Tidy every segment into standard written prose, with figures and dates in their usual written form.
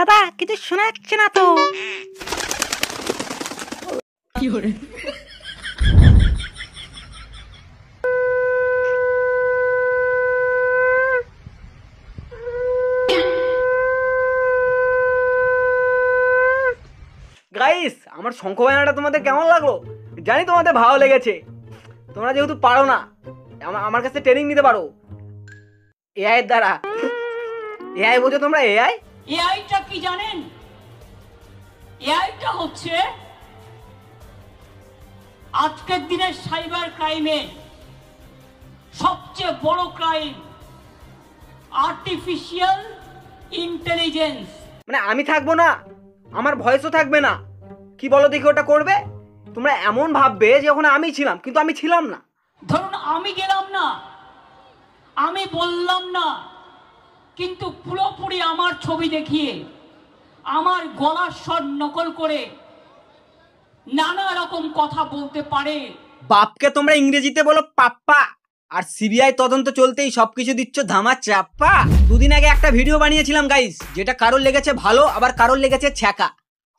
দাদা কিছু শোনা যাচ্ছে না তো। গাইস, আমার শঙ্খ বাজনাটা তোমাদের কেমন লাগলো? জানি তোমাদের ভালো লেগেছে। তোমরা যেহেতু পারো না, আমার কাছে ট্রেনিং নিতে পারো এআই এর দ্বারা। এআই বোঝো তোমরা? এআইটা কি জানেন? এআইটা হচ্ছে আজকের দিনের সাইবার ক্রাইমে সবচেয়ে বড় ক্রাইম, আর্টিফিশিয়াল ইন্টেলিজেন্স। মানে আমি থাকবো না, আমার ভয়েসও থাকবে না। কি বলো দেখি ওটা করবে? তোমরা এমন ভাববে যে ওখানে আমি ছিলাম, কিন্তু আমি ছিলাম না। ধরুন আমি গেলাম না, আমি বললাম না, কিন্তু পুরোপুরি আমার ছবি দেখিয়ে আমার গলার স্বর নকল করে নানা রকম কথা বলতে পারে। বাপকে তোমরা ইংরেজিতে বলো পাপ্পা, আর সিবিআই তদন্ত চলতেই সবকিছু দিচ্ছ ধামা চাপ্পা। দুদিন আগে একটা ভিডিও বানিয়েছিলাম গাইস, যেটা কারোর লেগেছে ভালো, আবার কারোর লেগেছে ছ্যাঁকা।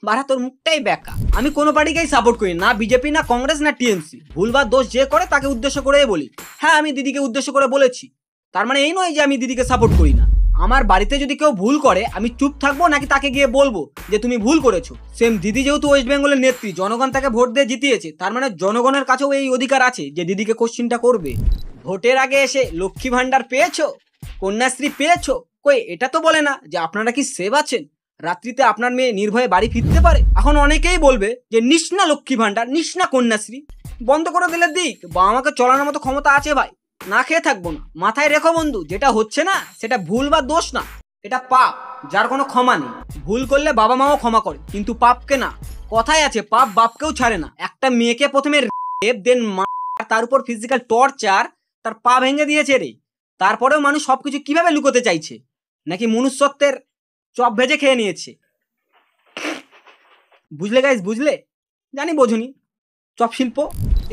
বারা তোর মুখটাই ব্যাকা। আমি কোনো পার্টিকেই সাপোর্ট করি না, বিজেপি না কংগ্রেস না টিএমসি। ভুল বা দোষ যে করে তাকে উদ্দেশ্য করেই বলি। হ্যাঁ, আমি দিদিকে উদ্দেশ্য করে বলেছি, তার মানে এই নয় যে আমি দিদিকে সাপোর্ট করি না। আমার বাড়িতে যদি কেউ ভুল করে আমি চুপ থাকবো নাকি তাকে গিয়ে বলবো যে তুমি ভুল করেছো? সেম দিদি যেহেতু ওয়েস্ট বেঙ্গলের নেত্রী, জনগণ তাকে ভোট দিয়ে জিতিয়েছে, তার মানে জনগণের কাছেও এই অধিকার আছে যে দিদিকে কোশ্চিনটা করবে। ভোটের আগে এসে লক্ষ্মী ভান্ডার পেয়েছো, কন্যাশ্রী পেয়েছো, কই এটা তো বলে না যে আপনারা কি সেভ আছেন, রাত্রিতে আপনার মেয়ে নির্ভয়ে বাড়ি ফিরতে পারে। এখন অনেকেই বলবে যে নিস না লক্ষ্মী ভান্ডার, নিস না কন্যাশ্রী, বন্ধ করে দিলে দিক, বা আমাকে চলানোর মতো ক্ষমতা আছে ভাই, না খেয়ে থাকবো না। মাথায় রেখো বন্ধু, যেটা হচ্ছে না সেটা ভুল বা দোষ না, এটা পাপ, যার কোনো ক্ষমা নেই। ভুল করলে বাবা মাও ক্ষমা করে, কিন্তু পাপকে না। কথায় আছে পাপ বাপকেও ছাড়ে না। একটা মেয়েকে প্রথমে রেপ, দেন তার উপর ফিজিক্যাল টর্চার, তার পা ভেঙে দিয়েছে রে। তারপরেও মানুষ সবকিছু কিভাবে লুকোতে চাইছে? নাকি মনুষ্যত্বের চপ ভেজে খেয়ে নিয়েছে? বুঝলে গাইস, বুঝলে? জানি বোঝনি। চপ শিল্প।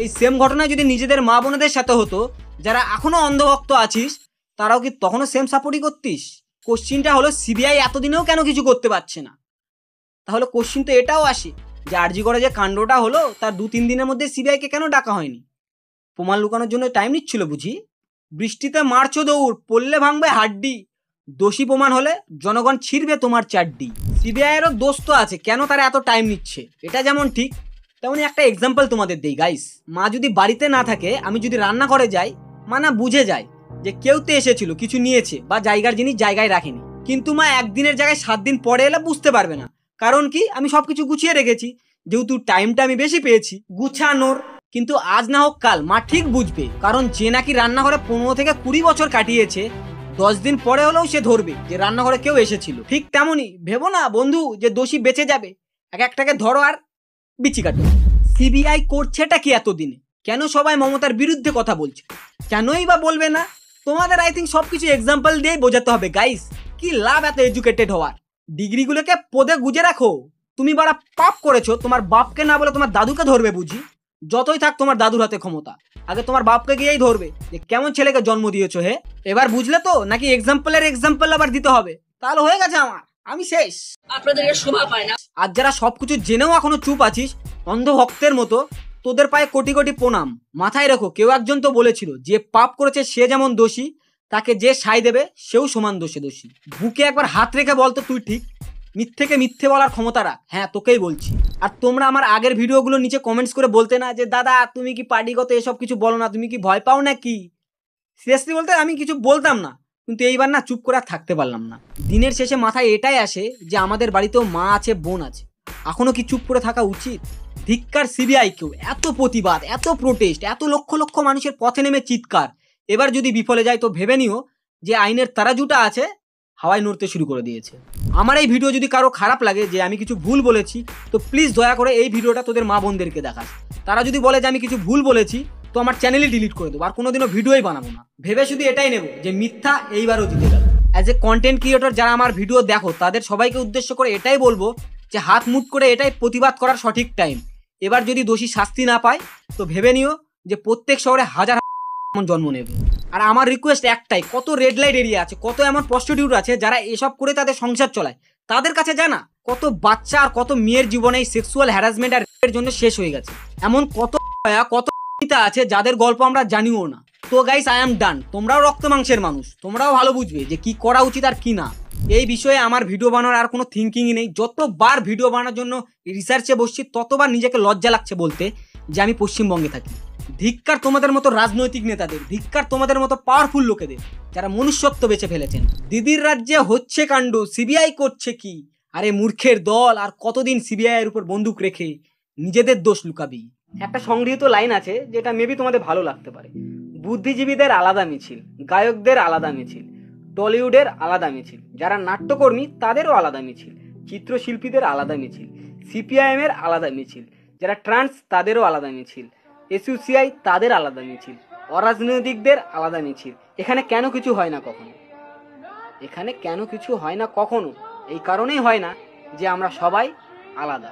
এই সেম ঘটনা যদি নিজেদের মা বোনেদের সাথে হতো, যারা এখনো অন্ধভক্ত আছিস, তারাও কি তখনও সেম সাপোর্টই করতিস? কোশ্চিনটা হলো সিবিআই এতদিনেও কেন কিছু করতে পারছে না? তাহলে কোশ্চিন তো এটাও আসে যে আরজি করে যে কাণ্ডটা হলো তার 2-3 দিনের মধ্যে সিবিআইকে কেন ডাকা হয়নি? প্রমাণ লুকানোর জন্য টাইম নিচ্ছিল বুঝি? বৃষ্টিতে মারছো দৌড়, পড়লে ভাঙবে হাড্ডি, দোষী প্রমাণ হলে জনগণ ছিঁড়বে তোমার চাড্ডি। সিবিআই এরও দোষ তো আছে, কেন তারা এত টাইম নিচ্ছে? এটা যেমন ঠিক, তেমনি একটা এক্সাম্পল তোমাদের দেই গাইস। মা যদি বাড়িতে না থাকে, আমি যদি রান্না করে যাই, মা না বুঝে যায় যে কেউ তো এসেছিল, কিছু নিয়েছে, বা জায়গার জিনিস জায়গায় রাখেনি। কিন্তু মা একদিনের জায়গায় 7 দিন পরে এলে বুঝতে পারবে না। কারণ কি? আমি সবকিছু গুছিয়ে রেখেছি, যেহেতু টাইমটা আমি বেশি পেয়েছি গুছানোর। কিন্তু আজ না হোক কাল মা ঠিক বুঝবে, কারণ যে নাকি রান্নাঘরে 15 থেকে 20 বছর কাটিয়েছে, 10 দিন পরে হলেও সে ধরবে যে রান্নাঘরে কেউ এসেছিল। ঠিক তেমনই ভেবো না বন্ধু যে দোষী বেঁচে যাবে। এক একটাকে ধরো আর বিচি কাটো। সিবিআই করছেটা কি এতদিনে? কেন সবাই মমতার বিরুদ্ধে কথা বলছে? কেনই বা বলবে না? তোমাদের আই থিঙ্ক সবকিছু এক্সাম্পল দিয়েই বোঝাতে হবে গাইস। কি লাভ এত এডুকেটেড হওয়ার? ডিগ্রিগুলোকে পদে গুজে রাখো। তুমি বাড়া পাপ করেছো, তোমার বাপকে না বলে তোমার দাদুকে ধরবে বুঝি? যতই থাক তোমার দাদুর হাতে ক্ষমতা, আগে তোমার বাপকে গিয়েই ধরবে যে কেমন ছেলেকে জন্ম দিয়েছো। হে, এবার বুঝলে তো? নাকি এক্সাম্পলের এক্সাম্পল আবার দিতে হবে? তাহলে হয়ে গেছে আমার, আমি শেষ। আপনাদের শোভা পায় না। আর যারা সবকিছু জেনেও এখনো চুপ আছিস অন্ধ ভক্তের মতো, তোদের পায়ে কোটি কোটি প্রণাম। মাথায় রেখো, কেউ একজন তো বলেছিল যে পাপ করেছে সে যেমন দোষী, তাকে যে সাই দেবে সেও সমান দোষে দোষী। বুকে একবার হাত রেখে বলতো তুই ঠিক, মিথ্যেকে মিথ্যে বলার ক্ষমতা রাখ। হ্যাঁ, তোকেই বলছি। আর তোমরা আমার আগের ভিডিওগুলো নিচে কমেন্টস করে বলতে না যে দাদা তুমি কি পার্টিগত এসব কিছু বলো না, তুমি কি ভয় পাও না কি? সিরিয়াসলি বলতে আমি কিছু বলতাম না, কিন্তু এইবার না চুপ করে আর থাকতে পারলাম না। দিনের শেষে মাথায় এটাই আসে যে আমাদের বাড়িতেও মা আছে, বোন আছে, এখনো কি চুপ করে থাকা উচিত? ধিক্কার সিবিআই কেউ, এত প্রতিবাদ, এত প্রোটেস্ট, এত লক্ষ লক্ষ মানুষের পথে নেমে চিৎকার, এবার যদি বিফলে যায় তো ভেবে নিও যে আইনের তারাজুটা আছে হাওয়ায় নড়তে শুরু করে দিয়েছে। আমার এই ভিডিও যদি কারো খারাপ লাগে যে আমি কিছু ভুল বলেছি, তো প্লিজ দয়া করে এই ভিডিওটা তোদের মা বোনদেরকে দেখাস। তারা যদি বলে যে আমি কিছু ভুল বলেছি, তো আমার চ্যানেলই ডিলিট করে দেবো, আর কোনোদিনও ভিডিওই বানাবো না। ভেবে শুধু এটাই নেব যে মিথ্যা এইবারও জিতে গেল। অ্যাজ এ কন্টেন্ট ক্রিয়েটর যারা আমার ভিডিও দেখো, তাদের সবাইকে উদ্দেশ্য করে এটাই বলবো যে হাত মুট করে এটাই প্রতিবাদ করার সঠিক টাইম। এবার যদি দোষী শাস্তি না পায়, তো ভেবে নিও যে প্রত্যেক শহরে হাজার জন্ম নেবে। আর আমার রিকোয়েস্ট একটাই, কত রেড লাইট এরিয়া আছে, কত এমন প্রস্টিটিউট আছে যারা এসব করে তাদের সংসার চলায়, তাদের কাছে জানা কত বাচ্চা আর কত মেয়ের জীবনে এই সেক্সুয়াল হ্যারাসমেন্ট আর এর জন্য শেষ হয়ে গেছে। এমন কত কত আছে যাদের গল্প আমরা জানিও না। তো গাইস, আই এম ডান। তোমরাও রক্ত মাংসের মানুষ, তোমরাও ভালো বুঝবে যে কি করা উচিত আর কি না। এই বিষয়ে আমার ভিডিও বানানোর আর কোনো থিঙ্কিংই নেই। যতবার ভিডিও বানানোর জন্য রিসার্চে বসছি ততবার নিজেকে লজ্জা লাগছে বলতে যে আমি পশ্চিমবঙ্গে থাকি। ধিক্কার তোমাদের মতো রাজনৈতিক নেতাদের, ধিক্কার তোমাদের মতো পাওয়ারফুল লোকেদের যারা মনুষ্যত্ব বেঁচে ফেলেছেন। দিদির রাজ্যে হচ্ছে কাণ্ড, সিবিআই করছে কি? আরে মূর্খের দল, আর কতদিন সিবিআই এর উপর বন্দুক রেখে নিজেদের দোষ লুকাবি? একটা সংগৃহীত লাইন আছে যেটা মেবি তোমাদের ভালো লাগতে পারে। বুদ্ধিজীবীদের আলাদা মিছিল, গায়কদের আলাদা মিছিল, টলিউডের আলাদা মিছিল, যারা নাট্যকর্মী তাদেরও আলাদা মিছিল, চিত্রশিল্পীদের আলাদা মিছিল, সিপিআইএম এর আলাদা মিছিল, যারা ট্রান্স তাদেরও আলাদা মিছিল, এসইউসিআই তাদের আলাদা মিছিল, অরাজনৈতিকদের আলাদা মিছিল। এখানে কেন কিছু হয় না কখনো? এখানে কেন কিছু হয় না কখনো? এই কারণেই হয় না যে আমরা সবাই আলাদা।